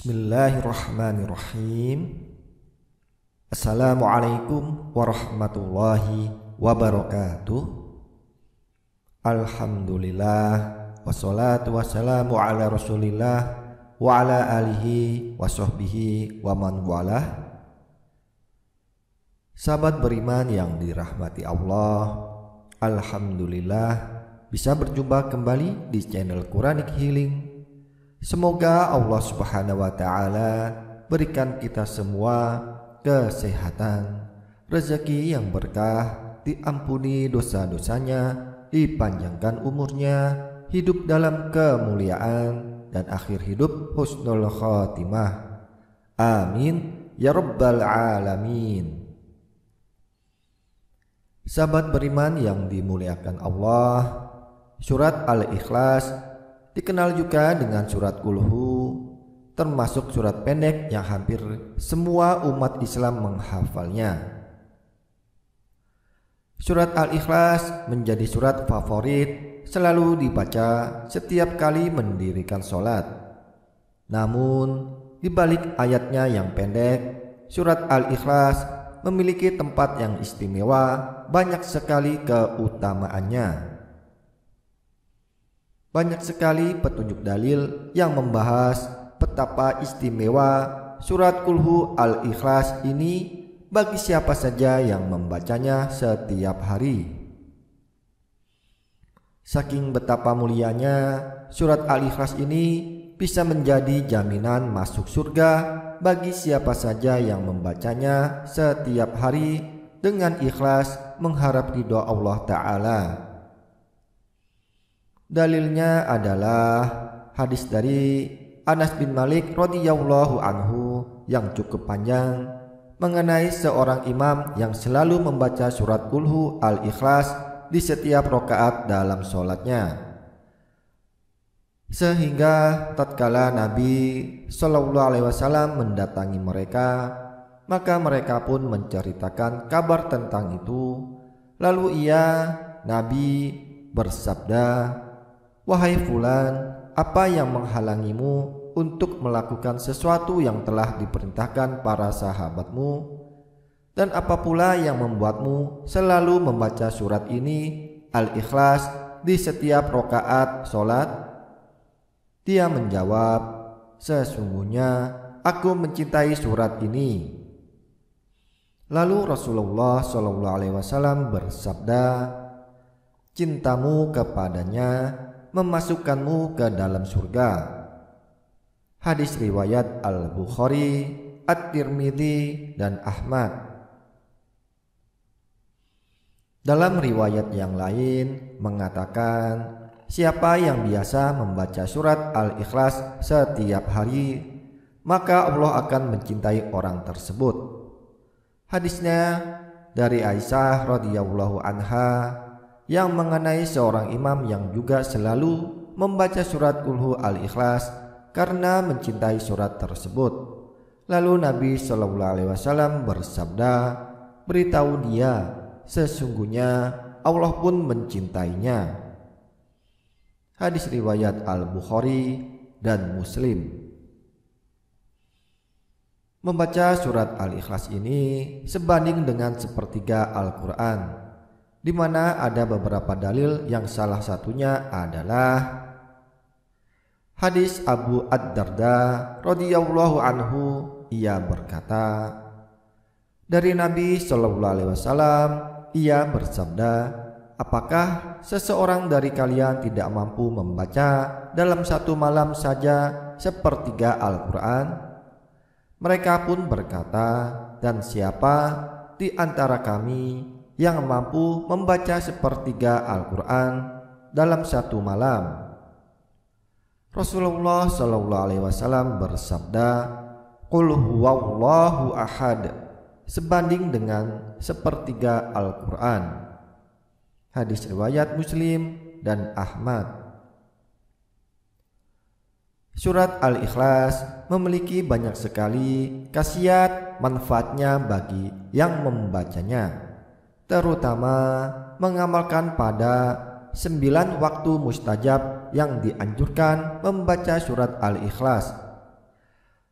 Bismillahirrahmanirrahim. Assalamualaikum warahmatullahi wabarakatuh. Alhamdulillah, wassalatu wassalamu ala rasulillah wa ala alihi wa sahbihi wa man walah. Sahabat beriman yang dirahmati Allah, alhamdulillah bisa berjumpa kembali di channel Quranic Healing. Semoga Allah Subhanahu wa Ta'ala berikan kita semua kesehatan, rezeki yang berkah, diampuni dosa-dosanya, dipanjangkan umurnya, hidup dalam kemuliaan, dan akhir hidup husnul khatimah. Amin ya rabbal alamin. Sahabat beriman yang dimuliakan Allah, surat Al-Ikhlas dikenal juga dengan surat Qul-Hu, termasuk surat pendek yang hampir semua umat Islam menghafalnya. Surat Al-Ikhlas menjadi surat favorit, selalu dibaca setiap kali mendirikan sholat. Namun, di balik ayatnya yang pendek, surat Al-Ikhlas memiliki tempat yang istimewa, banyak sekali keutamaannya. Banyak sekali petunjuk dalil yang membahas betapa istimewa surat Qul-Hu Al-Ikhlas ini bagi siapa saja yang membacanya setiap hari. Saking betapa mulianya surat Al-Ikhlas ini bisa menjadi jaminan masuk surga bagi siapa saja yang membacanya setiap hari dengan ikhlas mengharap ridho Allah Ta'ala. Dalilnya adalah hadis dari Anas bin Malik radhiyallahu anhu yang cukup panjang mengenai seorang imam yang selalu membaca surat Qul-Hu Al-Ikhlas di setiap rakaat dalam sholatnya. Sehingga tatkala Nabi SAW mendatangi mereka, maka mereka pun menceritakan kabar tentang itu. Lalu Nabi bersabda, "Wahai fulan, apa yang menghalangimu untuk melakukan sesuatu yang telah diperintahkan para sahabatmu? Dan apa pula yang membuatmu selalu membaca surat ini, Al-Ikhlas, di setiap rakaat sholat?" Dia menjawab, "Sesungguhnya aku mencintai surat ini." Lalu Rasulullah SAW bersabda, "Cintamu kepadanya memasukkanmu ke dalam surga." Hadis riwayat Al-Bukhari, At-Tirmidzi, dan Ahmad. Dalam riwayat yang lain mengatakan, siapa yang biasa membaca surat Al-Ikhlas setiap hari, maka Allah akan mencintai orang tersebut. Hadisnya dari Aisyah radhiyallahu anha yang mengenai seorang imam yang juga selalu membaca surat Qul-Hu Al-Ikhlas karena mencintai surat tersebut. Lalu Nabi SAW bersabda, "Beritahu dia, sesungguhnya Allah pun mencintainya." Hadis riwayat Al-Bukhari dan Muslim. Membaca surat Al-Ikhlas ini sebanding dengan sepertiga Al-Quran, di mana ada beberapa dalil yang salah satunya adalah hadis Abu Ad-Darda radhiyallahu anhu. Ia berkata, dari Nabi SAW, ia bersabda, "Apakah seseorang dari kalian tidak mampu membaca dalam satu malam saja sepertiga Al-Quran?" Mereka pun berkata, "Dan siapa di antara kami yang mampu membaca sepertiga Al-Quran dalam satu malam?" Rasulullah SAW bersabda, "Qul huwallahu ahad," sebanding dengan sepertiga Al-Quran. Hadis riwayat Muslim dan Ahmad. Surat Al-Ikhlas memiliki banyak sekali khasiat manfaatnya bagi yang membacanya, terutama mengamalkan pada 9 waktu mustajab yang dianjurkan membaca surat Al-Ikhlas.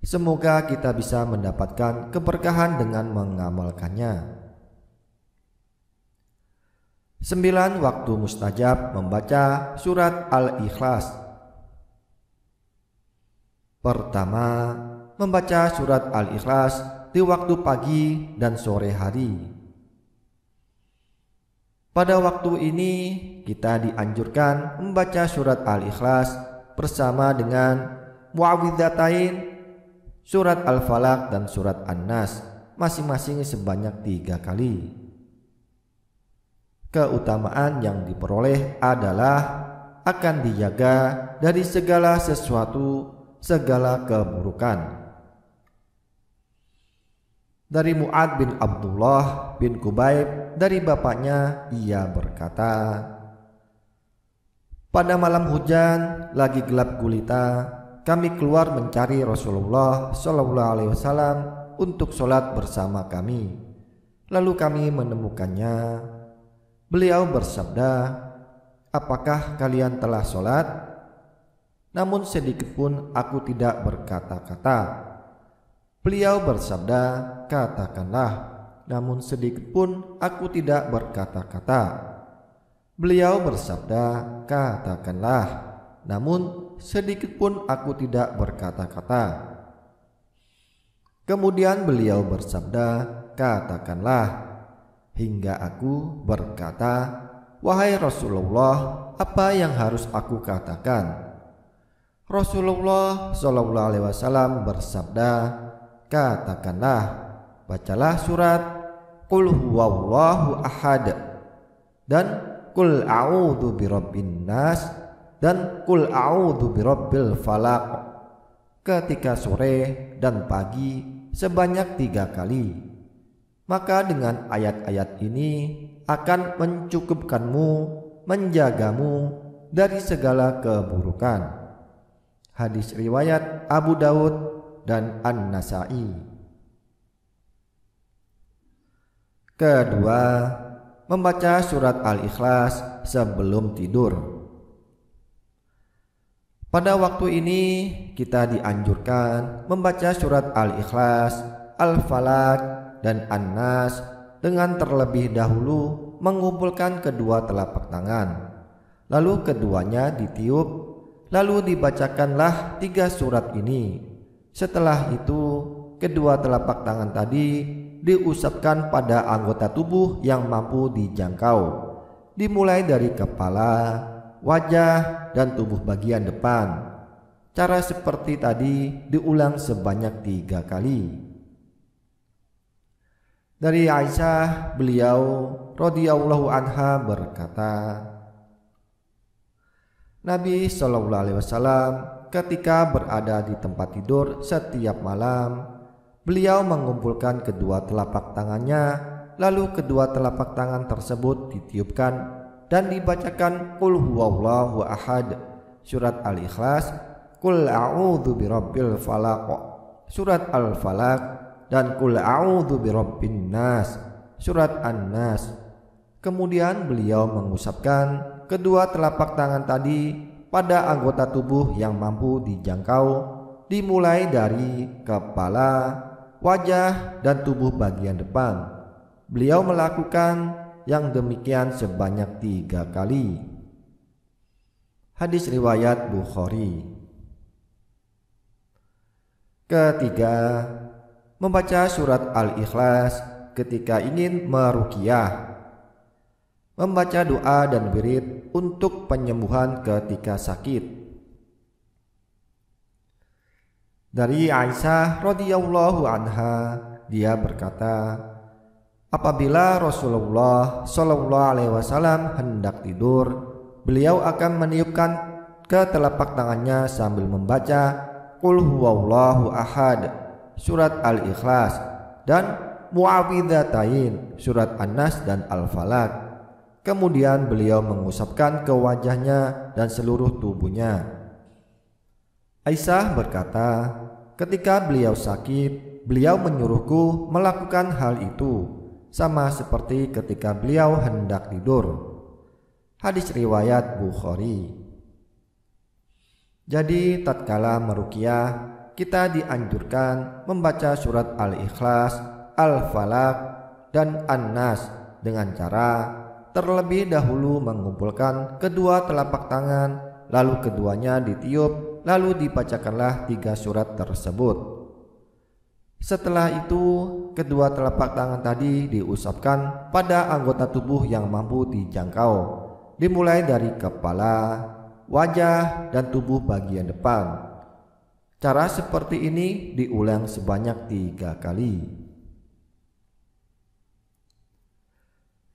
Semoga kita bisa mendapatkan keberkahan dengan mengamalkannya. 9 waktu mustajab membaca surat Al-Ikhlas. Pertama, membaca surat Al-Ikhlas di waktu pagi dan sore hari. Pada waktu ini kita dianjurkan membaca surat Al-Ikhlas bersama dengan Muawwidzatain, surat Al-Falaq dan surat An-Nas masing-masing sebanyak 3 kali. Keutamaan yang diperoleh adalah akan dijaga dari segala sesuatu, segala keburukan. Dari Mu'ad bin Abdullah bin Kubayb dari bapaknya, ia berkata, pada malam hujan lagi gelap gulita, kami keluar mencari Rasulullah SAW untuk sholat bersama kami. Lalu kami menemukannya. Beliau bersabda, apakah kalian telah sholat? Namun sedikit pun aku tidak berkata-kata. Beliau bersabda, katakanlah. Namun sedikit pun aku tidak berkata-kata. Beliau bersabda, katakanlah. Namun sedikit pun aku tidak berkata-kata. Kemudian beliau bersabda, katakanlah. Hingga aku berkata, wahai Rasulullah, apa yang harus aku katakan? Rasulullah SAW bersabda, katakanlah, bacalah surat Qul huwallahu ahad dan Qul a'udzu birabbin nas dan Qul a'udzu birabbil falaq ketika sore dan pagi sebanyak 3 kali. Maka dengan ayat-ayat ini akan mencukupkanmu, menjagamu dari segala keburukan. Hadis riwayat Abu Daud dan An-Nasa'i. Kedua, membaca surat Al-Ikhlas sebelum tidur. Pada waktu ini kita dianjurkan membaca surat Al-Ikhlas, Al-Falaq dan An-Nas dengan terlebih dahulu mengumpulkan kedua telapak tangan. Lalu keduanya ditiup, lalu dibacakanlah 3 surat ini. Setelah itu kedua telapak tangan tadi diusapkan pada anggota tubuh yang mampu dijangkau, dimulai dari kepala, wajah, dan tubuh bagian depan. Cara seperti tadi diulang sebanyak 3 kali. Dari Aisyah, beliau radhiyallahu anha berkata, Nabi SAW ketika berada di tempat tidur setiap malam, beliau mengumpulkan kedua telapak tangannya, lalu kedua telapak tangan tersebut ditiupkan dan dibacakan Qul huwallahu ahad, surat Al-Ikhlas, Qul a'udzu birabbil falaq, surat Al-Falaq, dan Qul a'udzu birabbin nas, surat An-Nas. Kemudian beliau mengusapkan kedua telapak tangan tadi pada anggota tubuh yang mampu dijangkau, dimulai dari kepala, wajah, dan tubuh bagian depan. Beliau melakukan yang demikian sebanyak 3 kali. Hadis riwayat Bukhari. Ketiga, membaca surat Al-Ikhlas ketika ingin meruqyah. Membaca doa dan wirid untuk penyembuhan ketika sakit. Dari Aisyah radhiyallahu anha, dia berkata, apabila Rasulullah SAW hendak tidur, beliau akan meniupkan ke telapak tangannya sambil membaca Qul huwallahu ahad, surat Al-Ikhlas, dan Muawwidzatain, surat An-Nas dan Al-Falaq. Kemudian beliau mengusapkan ke wajahnya dan seluruh tubuhnya. Aisyah berkata, ketika beliau sakit, beliau menyuruhku melakukan hal itu, sama seperti ketika beliau hendak tidur. Hadis riwayat Bukhari. Jadi tatkala meruqyah, kita dianjurkan membaca surat Al-Ikhlas, Al-Falaq, dan An-Nas dengan cara terlebih dahulu mengumpulkan kedua telapak tangan, lalu keduanya ditiup, lalu dibacakanlah 3 surat tersebut. Setelah itu, kedua telapak tangan tadi diusapkan pada anggota tubuh yang mampu dijangkau, dimulai dari kepala, wajah, dan tubuh bagian depan. Cara seperti ini diulang sebanyak 3 kali.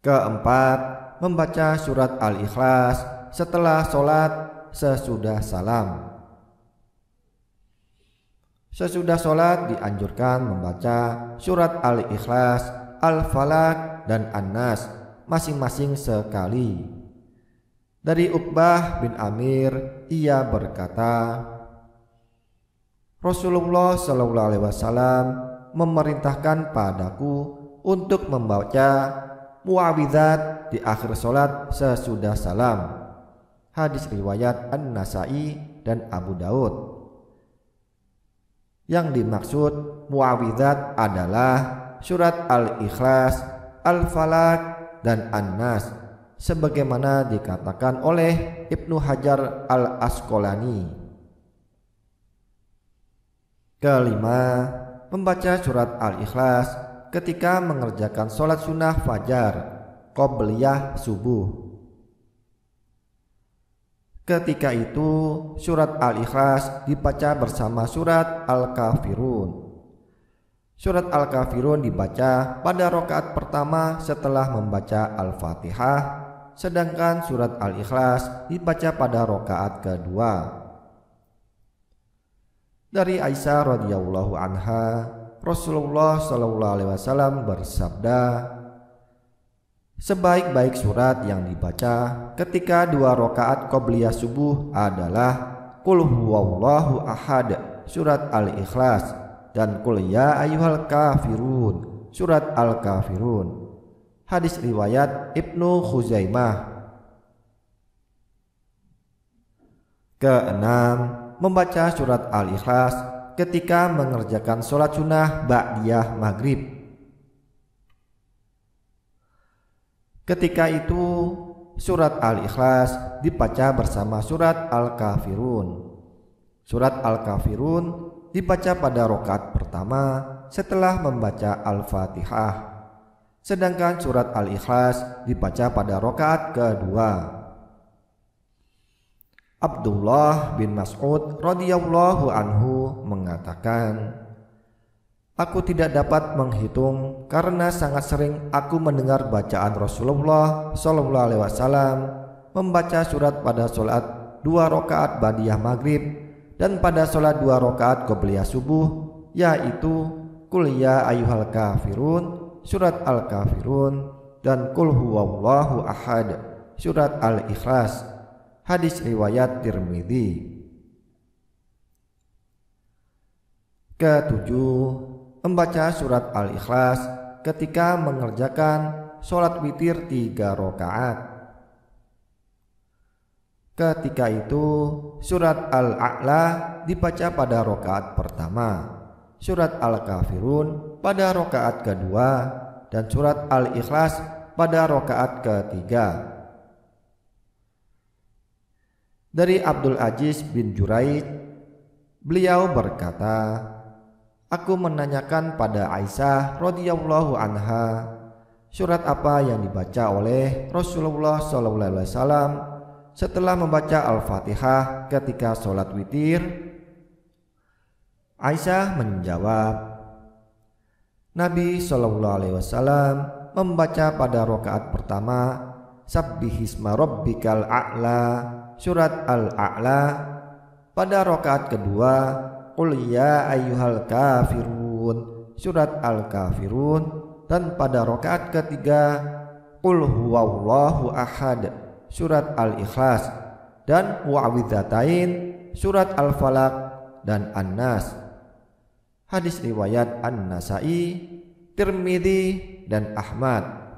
Keempat, membaca surat Al-Ikhlas setelah sholat sesudah salam. Sesudah sholat dianjurkan membaca surat Al-Ikhlas, Al-Falaq, dan An-Nas masing-masing sekali. Dari Uqbah bin Amir, ia berkata, Rasulullah SAW memerintahkan padaku untuk membaca muawwidzat di akhir sholat sesudah salam. Hadis riwayat An-Nasai dan Abu Daud. Yang dimaksud muawwidzat adalah surat Al-Ikhlas, Al-Falaq, dan An-Nas, sebagaimana dikatakan oleh Ibnu Hajar Al-Asqalani. Kelima, membaca surat Al-Ikhlas ketika mengerjakan sholat sunnah fajar, qobliyah subuh. Ketika itu, surat Al-Ikhlas dibaca bersama surat Al-Kafirun. Surat Al-Kafirun dibaca pada rakaat pertama setelah membaca Al-Fatihah, sedangkan surat Al-Ikhlas dibaca pada rakaat kedua. Dari Aisyah radhiyallahu anha, Rasulullah SAW bersabda, sebaik-baik surat yang dibaca ketika 2 rakaat qobliyah subuh adalah Qul huwallahu ahad surat Al-Ikhlas dan Qul ya ayyuhal kafirun surat Al-Kafirun. Hadis riwayat Ibnu Khuzaimah. Keenam, membaca surat Al-Ikhlas ketika mengerjakan sholat sunnah ba'diyah maghrib. Ketika itu, surat Al-Ikhlas dibaca bersama surat Al-Kafirun. Surat Al-Kafirun dibaca pada rakaat pertama setelah membaca Al-Fatihah, sedangkan surat Al-Ikhlas dibaca pada rakaat kedua. Abdullah bin Mas'ud radhiyallahu anhu mengatakan, aku tidak dapat menghitung karena sangat sering aku mendengar bacaan Rasulullah SAW membaca surat pada sholat 2 rakaat ba'diyah maghrib dan pada sholat 2 rakaat qobliyah subuh, yaitu Qul ya ayyuhal kafirun surat Al-Kafirun dan Qul huwallahu ahad surat Al-Ikhlas. Hadis riwayat Tirmidzi. Ketujuh, membaca surat Al-Ikhlas ketika mengerjakan sholat witir 3 rakaat. Ketika itu, surat Al-A'la dibaca pada rakaat pertama, surat Al-Kafirun pada rakaat kedua, dan surat Al-Ikhlas pada rakaat ketiga. Dari Abdul Aziz bin Juraij, beliau berkata, aku menanyakan pada Aisyah radhiyallahu anha, surat apa yang dibaca oleh Rasulullah SAW setelah membaca Al-Fatihah ketika sholat witir? Aisyah menjawab, Nabi SAW membaca pada rakaat pertama Sabbihisma rabbikal a'la surat Al-A'la, pada rakaat kedua Qul ya ayyuhal kafirun surat Al-Kafirun, dan pada rakaat ketiga Qul huwallahu ahad surat Al-Ikhlas dan muawwidzatain surat Al-Falaq dan An-Nas. Hadis riwayat An-Nasai, Tirmidzi, dan Ahmad.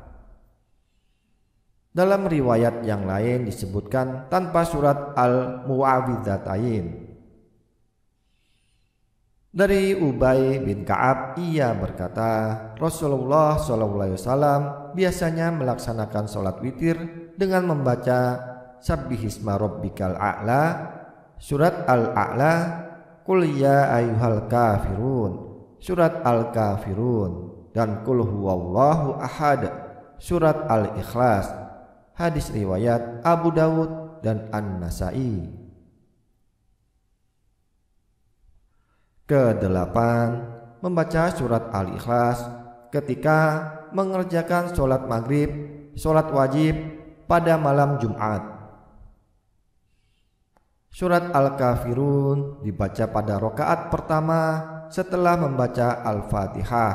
Dalam riwayat yang lain disebutkan tanpa surat Al-Muawwidzatain. Dari Ubay bin Ka'ab, ia berkata, Rasulullah SAW biasanya melaksanakan sholat witir dengan membaca Sabbihisma Rabbikal A'la, surat Al-A'la, Qul ya ayyuhal kafirun, surat Al-Kafirun, dan Qul huwallahu ahad, surat Al-Ikhlas. Hadis riwayat Abu Dawud dan An-Nasai. Kedelapan, membaca surat Al-Ikhlas ketika mengerjakan sholat maghrib, sholat wajib pada malam Jumat. Surat Al-Kafirun dibaca pada rakaat pertama setelah membaca Al-Fatihah,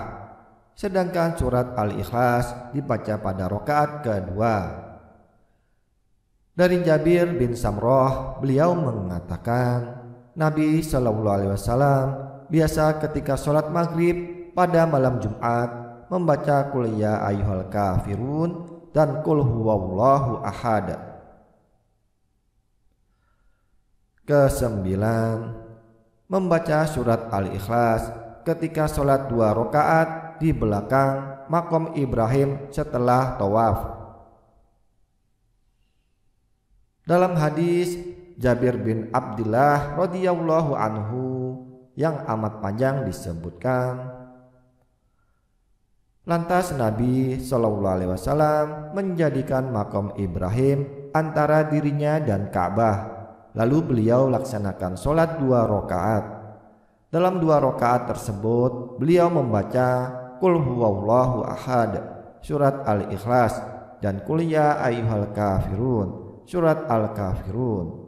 sedangkan surat Al-Ikhlas dibaca pada rakaat kedua. Dari Jabir bin Samroh, beliau mengatakan, Nabi SAW biasa ketika sholat maghrib pada malam Jumat membaca Qul ya ayyuhal kafirun dan Qul huwallahu ahad. Kesembilan, membaca surat Al-Ikhlas ketika sholat 2 rakaat di belakang makom Ibrahim setelah tawaf. Dalam hadis Jabir bin Abdullah radhiyallahu anhu yang amat panjang disebutkan, lantas Nabi SAW menjadikan makom Ibrahim antara dirinya dan Ka'bah, lalu beliau laksanakan sholat 2 rakaat. Dalam 2 rakaat tersebut beliau membaca Qul huwallahu ahad, surat Al-Ikhlas, dan Qul ya ayyuhal kafirun, surat Al-Kafirun.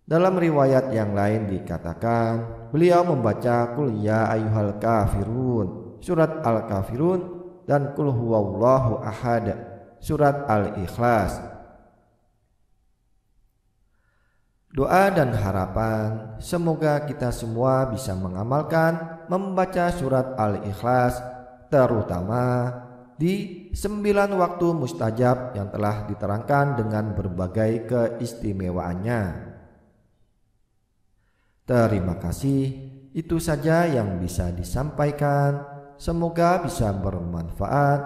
Dalam riwayat yang lain dikatakan, beliau membaca Qul ya ayyuhal kafirun, surat Al-Kafirun, dan Qul huwallahu ahad, surat Al-Ikhlas. Doa dan harapan, semoga kita semua bisa mengamalkan membaca surat Al-Ikhlas, terutama di 9 waktu mustajab yang telah diterangkan dengan berbagai keistimewaannya. Terima kasih, itu saja yang bisa disampaikan. Semoga bisa bermanfaat.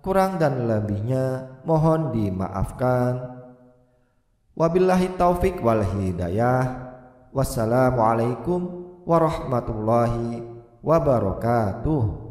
Kurang dan lebihnya mohon dimaafkan. Wabillahi taufik wal hidayah. Wassalamualaikum warahmatullahi wabarakatuh.